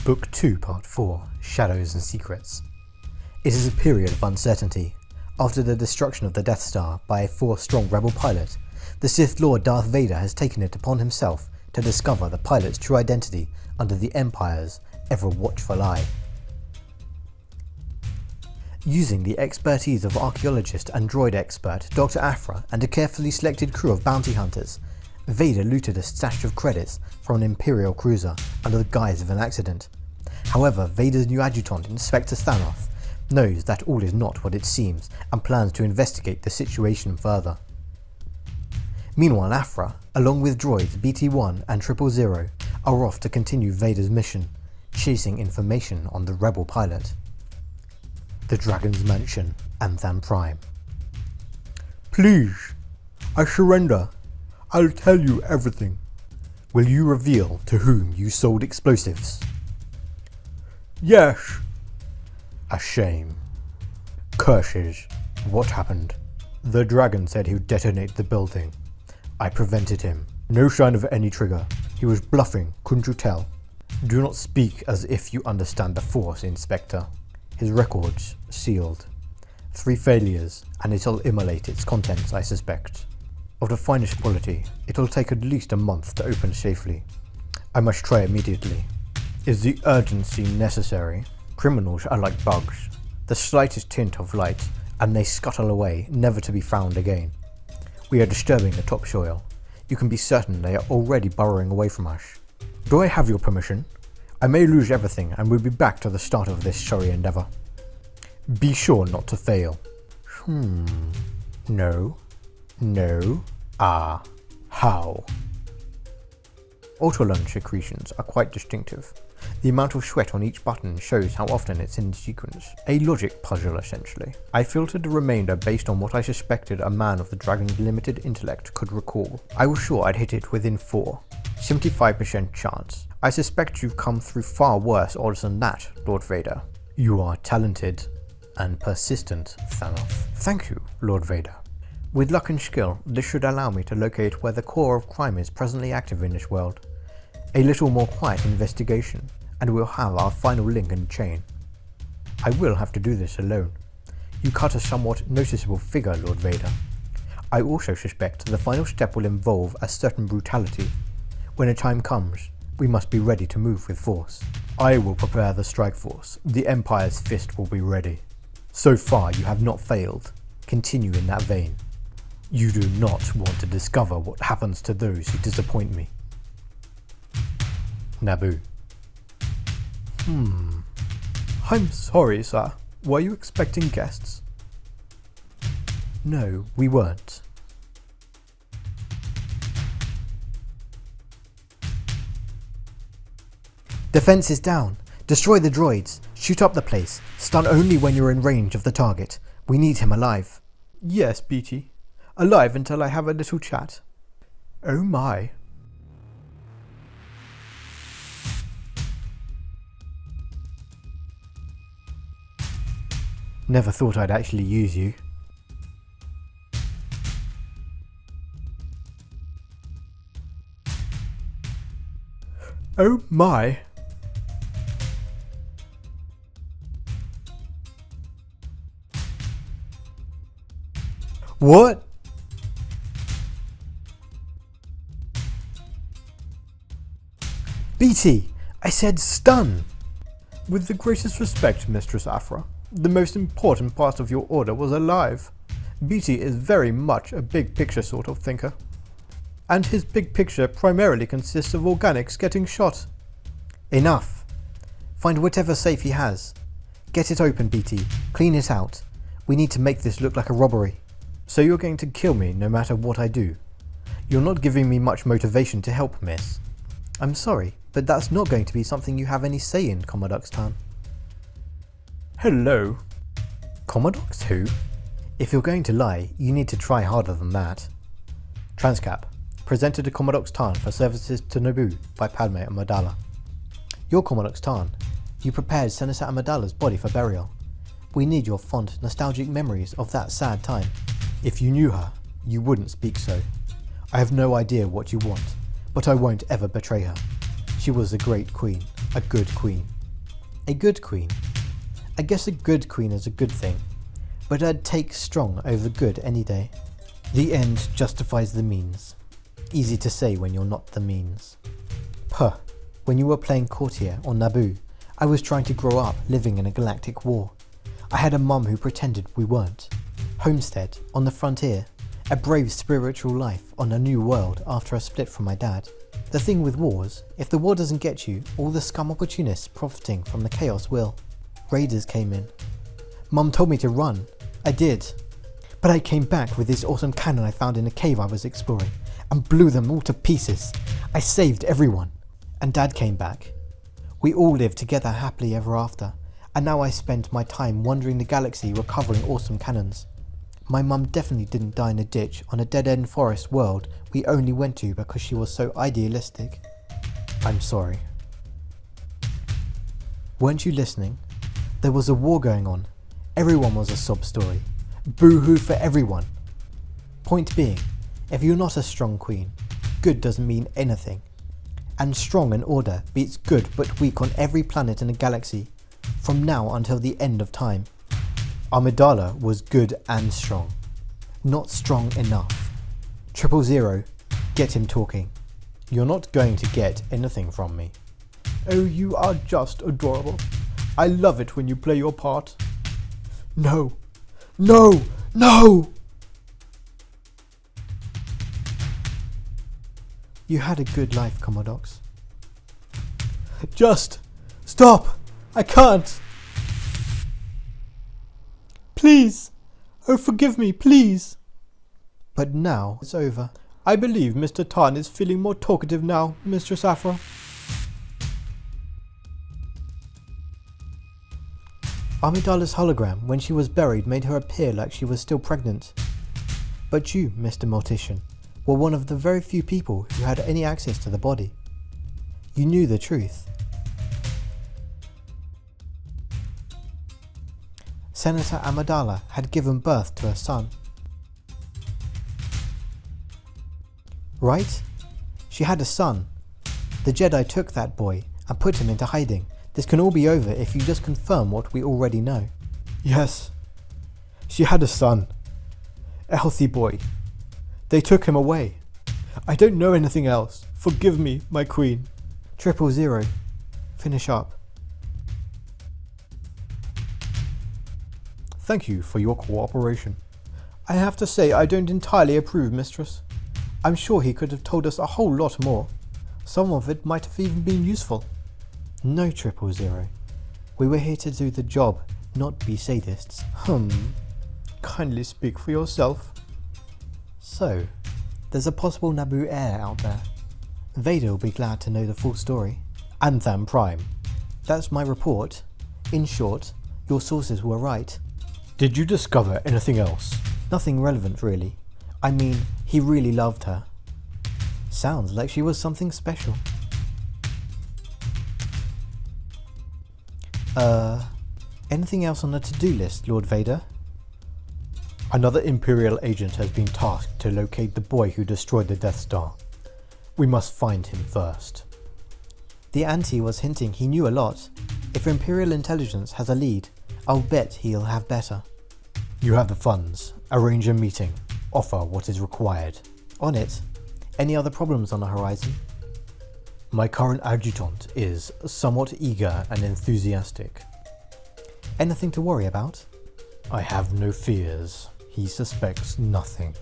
Book 2, Part 4, Shadows and Secrets. It is a period of uncertainty. After the destruction of the Death Star by a force-strong rebel pilot, the Sith Lord Darth Vader has taken it upon himself to discover the pilot's true identity under the Empire's ever-watchful eye. Using the expertise of archaeologist and droid expert Dr. Aphra and a carefully selected crew of bounty hunters, Vader looted a stash of credits from an Imperial cruiser under the guise of an accident. However, Vader's new adjutant, Inspector Thanoth, knows that all is not what it seems and plans to investigate the situation further. Meanwhile, Aphra, along with droids BT-1 and 000, are off to continue Vader's mission, chasing information on the rebel pilot. The Dragon's Mansion, Anthan Prime. Please, I surrender. I'll tell you everything. Will you reveal to whom you sold explosives? Yes. A shame. Curses. What happened? The dragon said he would detonate the building. I prevented him. No sign of any trigger. He was bluffing, couldn't you tell? Do not speak as if you understand the Force, Inspector. His records sealed. 3 failures, and it'll immolate its contents, I suspect. Of the finest quality, it'll take at least a month to open safely. I must try immediately. Is the urgency necessary? Criminals are like bugs. The slightest hint of light, and they scuttle away, never to be found again. We are disturbing the topsoil. You can be certain they are already burrowing away from us. Do I have your permission? I may lose everything and we'll be back to the start of this sorry endeavour. Be sure not to fail. No. How? Autolung secretions are quite distinctive. The amount of sweat on each button shows how often it's in sequence. A logic puzzle, essentially. I filtered the remainder based on what I suspected a man of the Dragon's limited intellect could recall. I was sure I'd hit it within 4. 75% chance. I suspect you've come through far worse odds than that, Lord Vader. You are talented and persistent, Thanoth. Thank you, Lord Vader. With luck and skill, this should allow me to locate where the core of crime is presently active in this world. A little more quiet investigation, and we'll have our final link in the chain. I will have to do this alone. You cut a somewhat noticeable figure, Lord Vader. I also suspect the final step will involve a certain brutality. When the time comes, we must be ready to move with force. I will prepare the strike force. The Empire's fist will be ready. So far you have not failed. Continue in that vein. You do not want to discover what happens to those who disappoint me. Naboo. I'm sorry, sir. Were you expecting guests? No, we weren't. Defense is down. Destroy the droids. Shoot up the place. Stun only when you're in range of the target. We need him alive. Yes, BT. Alive until I have a little chat. Oh my. Never thought I'd actually use you. Oh my. What? BT, I said stun! With the greatest respect, Mistress Aphra, the most important part of your order was alive. BT is very much a big picture sort of thinker. And his big picture primarily consists of organics getting shot. Enough. Find whatever safe he has. Get it open, BT. Clean it out. We need to make this look like a robbery. So you're going to kill me no matter what I do? You're not giving me much motivation to help, miss. I'm sorry, but that's not going to be something you have any say in, Commodox Tan. Hello. Commodox who? If you're going to lie, you need to try harder than that. Transcap. Presented to Commodox Tan for services to Naboo by Padme Amidala. You're Commodox Tan. You prepared Senator Amidala's body for burial. We need your fond, nostalgic memories of that sad time. If you knew her, you wouldn't speak so. I have no idea what you want, but I won't ever betray her. She was a great queen, a good queen. A good queen. I guess a good queen is a good thing, but I'd take strong over good any day. The end justifies the means. Easy to say when you're not the means. Puh, when you were playing courtier on Naboo, I was trying to grow up living in a galactic war. I had a mum who pretended we weren't. Homestead, on the frontier, a brave spiritual life on a new world after I split from my dad. The thing with wars, if the war doesn't get you, all the scum opportunists profiting from the chaos will. Raiders came in. Mum told me to run. I did. But I came back with this awesome cannon I found in a cave I was exploring and blew them all to pieces. I saved everyone. And Dad came back. We all lived together happily ever after, and now I spend my time wandering the galaxy recovering awesome cannons. My mum definitely didn't die in a ditch on a dead-end forest world we only went to because she was so idealistic. I'm sorry. Weren't you listening? There was a war going on. Everyone was a sob story. Boo-hoo for everyone. Point being, if you're not a strong queen, good doesn't mean anything. And strong in order beats good but weak on every planet in the galaxy, from now until the end of time. Amidala was good and strong. Not strong enough. 000, get him talking. You're not going to get anything from me. Oh, you are just adorable. I love it when you play your part. No! No! No! You had a good life, Commodox. Just stop! I can't! Please! Oh, forgive me, please! But now it's over. I believe Mr. Tarn is feeling more talkative now, Mistress Afra. Amidala's hologram, when she was buried, made her appear like she was still pregnant. But you, Mr. Mortician, were one of the very few people who had any access to the body. You knew the truth. Senator Amidala had given birth to a son. Right? She had a son. The Jedi took that boy and put him into hiding. This can all be over if you just confirm what we already know. Yes. She had a son. A healthy boy. They took him away. I don't know anything else. Forgive me, my queen. 000, finish up. Thank you for your cooperation. I have to say I don't entirely approve, mistress. I'm sure he could have told us a whole lot more. Some of it might have even been useful. No, 000. We were here to do the job, not be sadists. Kindly speak for yourself. So, there's a possible Naboo heir out there. Vader will be glad to know the full story. Anthem Prime. That's my report. In short, your sources were right. Did you discover anything else? Nothing relevant, really. I mean, he really loved her. Sounds like she was something special. Anything else on the to-do list, Lord Vader? Another Imperial agent has been tasked to locate the boy who destroyed the Death Star. We must find him first. The Auntie was hinting he knew a lot. If Imperial intelligence has a lead, I'll bet he'll have better. You have the funds. Arrange a meeting. Offer what is required. On it. Any other problems on the horizon? My current adjutant is somewhat eager and enthusiastic. Anything to worry about? I have no fears. He suspects nothing.